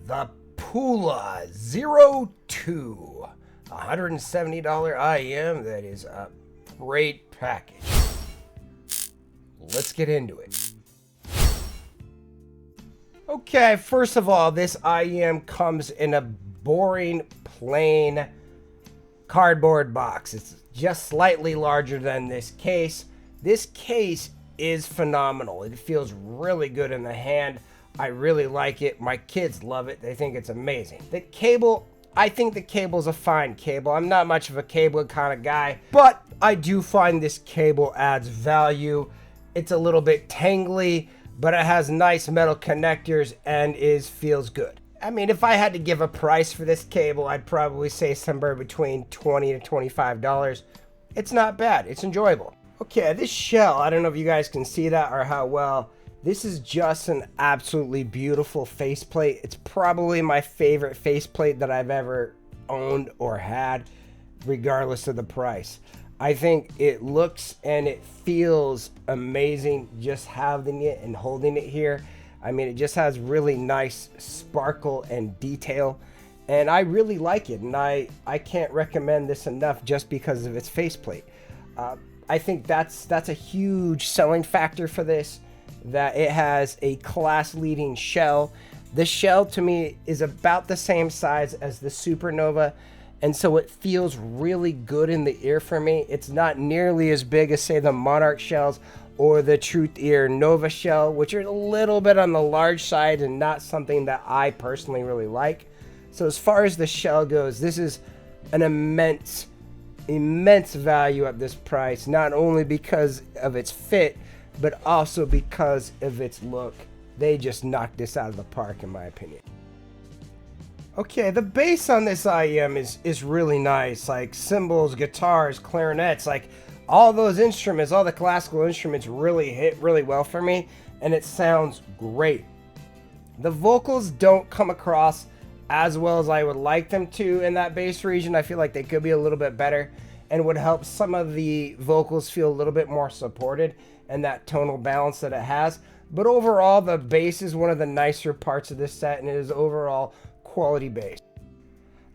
The Pula 02, $170 IM. That is a great package. Let's get into it. Okay, first of all, this IM comes in a boring, plain cardboard box. It's just slightly larger than this case. This case is phenomenal. It feels really good in the hand. I really like it. My kids love it. They think it's amazing. The cable, I think the cable's a fine cable. I'm not much of a cable kind of guy, but I do find this cable adds value. It's a little bit tangly, but it has nice metal connectors and feels good. I mean, if I had to give a price for this cable, I'd probably say somewhere between $20 to $25. It's not bad. It's enjoyable. Okay, this shell, I don't know if you guys can see that or how well. This is just an absolutely beautiful faceplate. It's probably my favorite faceplate that I've ever owned or had, regardless of the price. I think it looks and it feels amazing just having it and holding it here. I mean, it just has really nice sparkle and detail, and I really like it, and I can't recommend this enough just because of its faceplate. I think that's a huge selling factor for this, that it has a class-leading shell. The shell to me is about the same size as the Supernova, and so it feels really good in the ear for me. It's not nearly as big as, say, the Monarch shells or the Truth Ear Nova shell, which are a little bit on the large side and not something that I personally really like. So as far as the shell goes, this is an immense value at this price, not only because of its fit, but also because of its look. They just knocked this out of the park, in my opinion. Okay, the bass on this IM is really nice. Like cymbals, guitars, clarinets, like all those instruments, all the classical instruments really hit really well for me, and it sounds great. The vocals don't come across as well as I would like them to in that bass region. I feel like they could be a little bit better and would help some of the vocals feel a little bit more supported and that tonal balance that it has. But overall, the bass is one of the nicer parts of this set, and it is overall quality bass.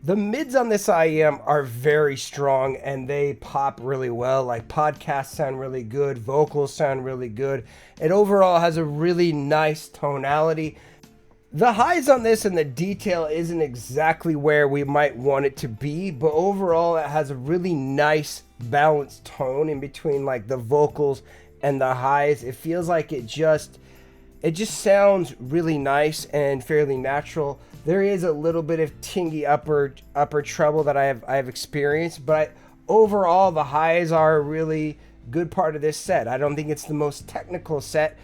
The mids on this IEM are very strong and they pop really well. Like podcasts sound really good, vocals sound really good. It overall has a really nice tonality. The highs on this and the detail isn't exactly where we might want it to be, but overall it has a really nice balanced tone in between like the vocals and the highs. It feels like it just sounds really nice and fairly natural. There is a little bit of tingy upper treble that I've experienced, but overall the highs are a really good part of this set. I don't think it's the most technical set,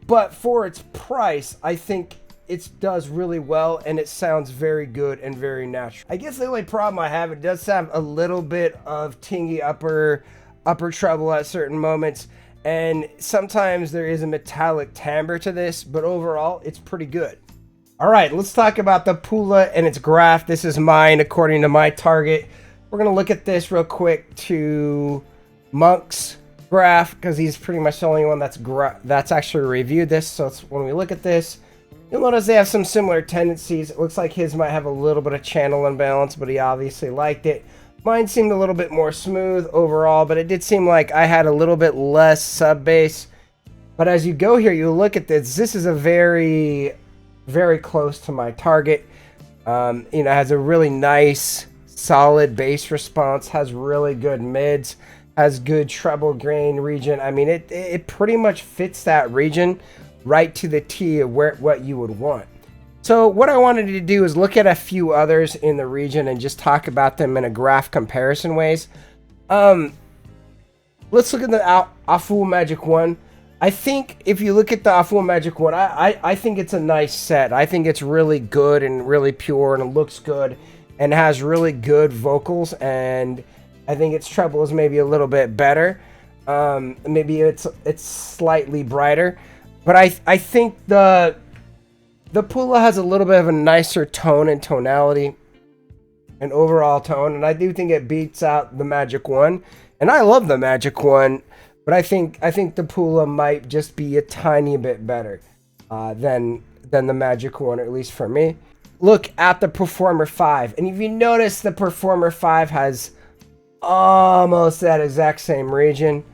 but for its price, I think it does really well and it sounds very good and very natural. I guess the only problem I have, it does have a little bit of tingy upper treble at certain moments, and sometimes there is a metallic timbre to this, but overall it's pretty good. All right, let's talk about the Pula and its graph. This is mine according to my target. We're gonna look at this real quick to Monk's graph because he's pretty much the only one that's actually reviewed this. So when we look at this, you'll notice they have some similar tendencies. It looks like his might have a little bit of channel imbalance, but he obviously liked it. Mine seemed a little bit more smooth overall, but it did seem like I had a little bit less sub bass. But as you go here, you look at this. This is a very close to my target. Has a really nice, solid bass response. Has really good mids. Has good treble gain region. I mean, it pretty much fits that region right to the T of what you would want. So what I wanted to do is look at a few others in the region and just talk about them in a graph comparison ways. Let's look at the Afu Magic 1. I think if you look at the Afu Magic 1, I think it's a nice set. I think it's really good and really pure, and it looks good and has really good vocals, and I think its treble is maybe a little bit better. Maybe it's slightly brighter, but I think the Pula has a little bit of a nicer tone and tonality and overall tone, and I do think it beats out the Magic 1, and I love the Magic 1, but I think the Pula might just be a tiny bit better than than the Magic one, at least for me. Look at the Performer 5, and if you notice, the Performer 5 has almost that exact same region.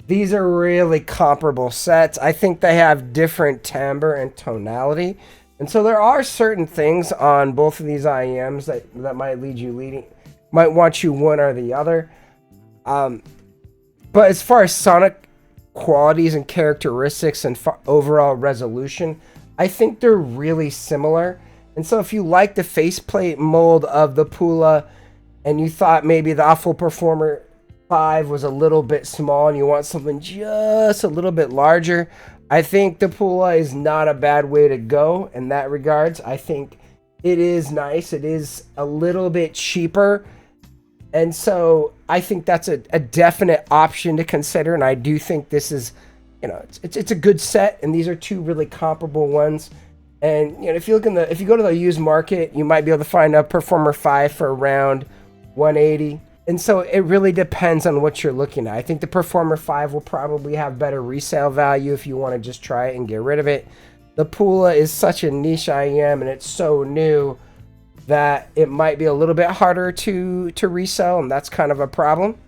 These are really comparable sets. I think they have different timbre and tonality. And so there are certain things on both of these IEMs that might want you one or the other. But as far as sonic qualities and characteristics and overall resolution, I think they're really similar. And so if you like the faceplate mold of the Pula and you thought maybe the Awful Performer 5 was a little bit small and you want something just a little bit larger, I think the Pula is not a bad way to go in that regards. I think it is nice. It is a little bit cheaper. And so I think that's a definite option to consider. And I do think this is, it's a good set. And these are two really comparable ones. And if you go to the used market, you might be able to find a Performer 5 for around $180. And so it really depends on what you're looking at. I think the Performer 5 will probably have better resale value if you want to just try it and get rid of it. The Pula is such a niche IEM and it's so new that it might be a little bit harder to resell, and that's kind of a problem.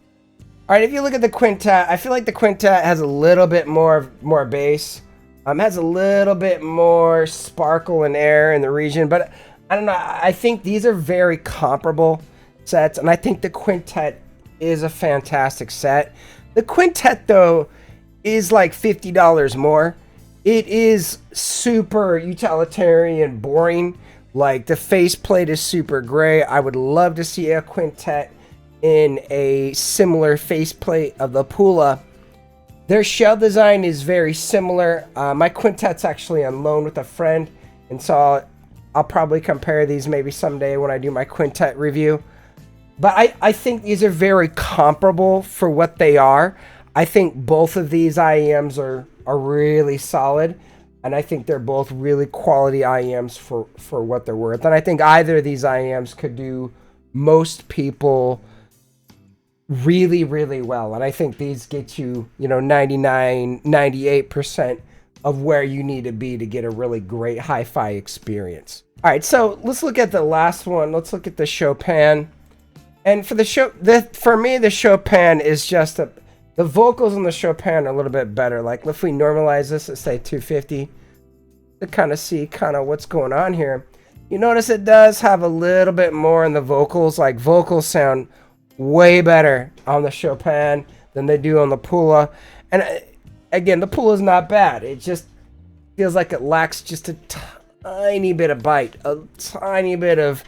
All right, if you look at the Quintet, I feel like the Quintet has a little bit more bass. Has a little bit more sparkle and air in the region, but I don't know. I think these are very comparable sets, and I think the Quintet is a fantastic set. The Quintet, though, is like $50 more. It is super utilitarian, boring. Like, the faceplate is super gray. I would love to see a Quintet in a similar faceplate of the Pula. Their shell design is very similar. My Quintet's actually on loan with a friend, and so I'll probably compare these maybe someday when I do my Quintet review. But I think these are very comparable for what they are. I think both of these IEMs are really solid. And I think they're both really quality IEMs for what they're worth. And I think either of these IEMs could do most people really, really well. And I think these get you, 99, 98% of where you need to be to get a really great hi-fi experience. All right, so let's look at the last one. Let's look at the Chopin. And for for me, the Chopin is just the vocals on the Chopin are a little bit better. Like, if we normalize this at, say, 250, to kind of see what's going on here, you notice it does have a little bit more in the vocals. Like, vocals sound way better on the Chopin than they do on the Pula. And again, the Pula is not bad. It just feels like it lacks just a tiny bit of bite, a tiny bit of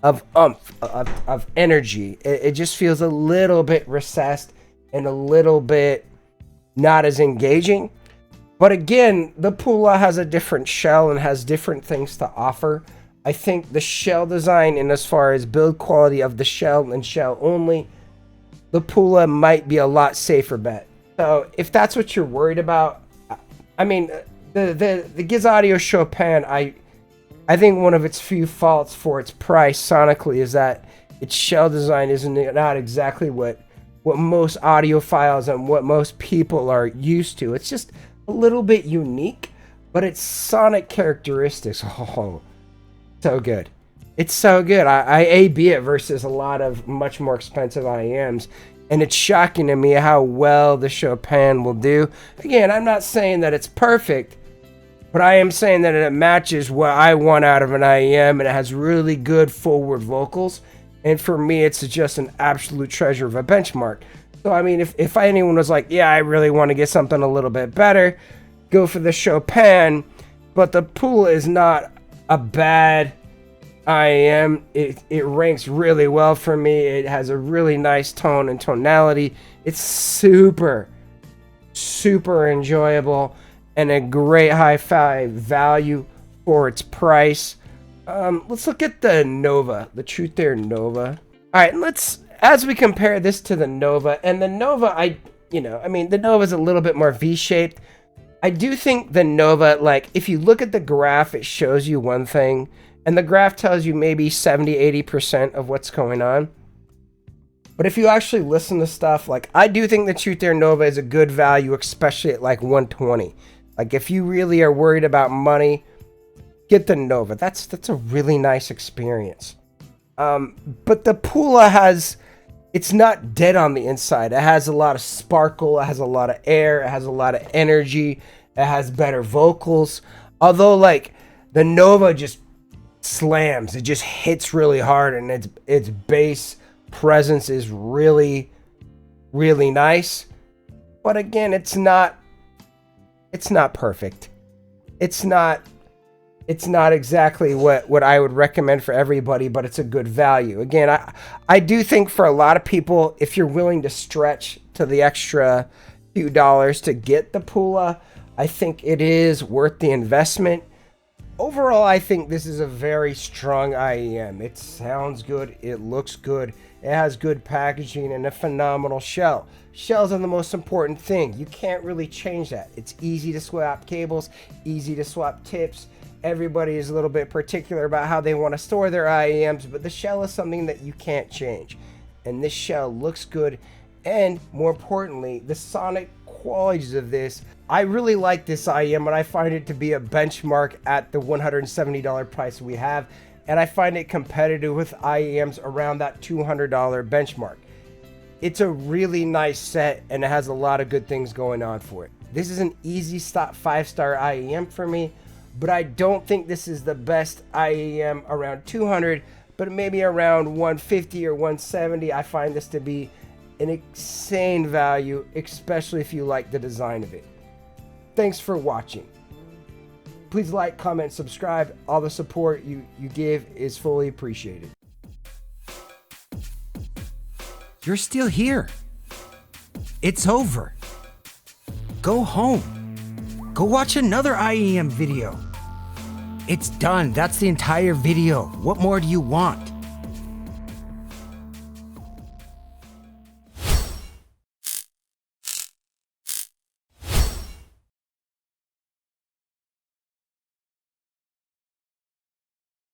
oomph, of energy. It just feels a little bit recessed and a little bit not as engaging. But again, the Pula has a different shell and has different things to offer. I think the shell design, and as far as build quality of the shell and shell only, the Pula might be a lot safer bet. So if that's what you're worried about, I mean, the Giz Audio Chopin, I think one of its few faults for its price sonically is that its shell design isn't not exactly what most audiophiles and what most people are used to. It's just a little bit unique, but its sonic characteristics, so good. It's so good. I A/B it versus a lot of much more expensive IEMs, and it's shocking to me how well the Chopin will do. Again, I'm not saying that it's perfect, but I am saying that it matches what I want out of an IEM, and it has really good forward vocals. And for me, it's just an absolute treasure of a benchmark. So, I mean, if anyone was like, yeah, I really want to get something a little bit better, go for the Chopin. But the Pula is not a bad IEM. It ranks really well for me. It has a really nice tone and tonality. It's super, super enjoyable and a great hi-fi value for its price. Let's look at the Nova, the Truth Air Nova. All right, as we compare this to the Nova, and the Nova, the Nova is a little bit more V-shaped. I do think the Nova, like, if you look at the graph, it shows you one thing, and the graph tells you maybe 70-80% of what's going on. But if you actually listen to stuff, like, I do think the Truth Air Nova is a good value, especially at like 120. Like, if you really are worried about money, get the Nova. That's a really nice experience. But the Pula it's not dead on the inside. It has a lot of sparkle. It has a lot of air. It has a lot of energy. It has better vocals. Although, like, the Nova just slams. It just hits really hard, and its bass presence is really, really nice. But again, it's not perfect. It's not exactly what I would recommend for everybody, but it's a good value. Again, I do think for a lot of people, if you're willing to stretch to the extra few dollars to get the Pula, I think it is worth the investment. Overall, I think this is a very strong IEM. It sounds good, it looks good, it has good packaging, and a phenomenal shell. Shells are the most important thing. You can't really change that. It's easy to swap cables, easy to swap tips. Everybody is a little bit particular about how they want to store their IEMs, but the shell is something that you can't change. And this shell looks good, and more importantly, the sonic qualities of this. I really like this IEM, and I find it to be a benchmark at the $170 price we have, and I find it competitive with IEMs around that $200 benchmark. It's a really nice set, and it has a lot of good things going on for it. This is an easy stop 5-star IEM for me, but I don't think this is the best IEM around 200, but maybe around 150 or 170. I find this to be an insane value, especially if you like the design of it. Thanks for watching. Please like, comment, subscribe. All the support you give is fully appreciated. You're still here. It's over. Go home. Go watch another IEM video. It's done. That's the entire video. What more do you want?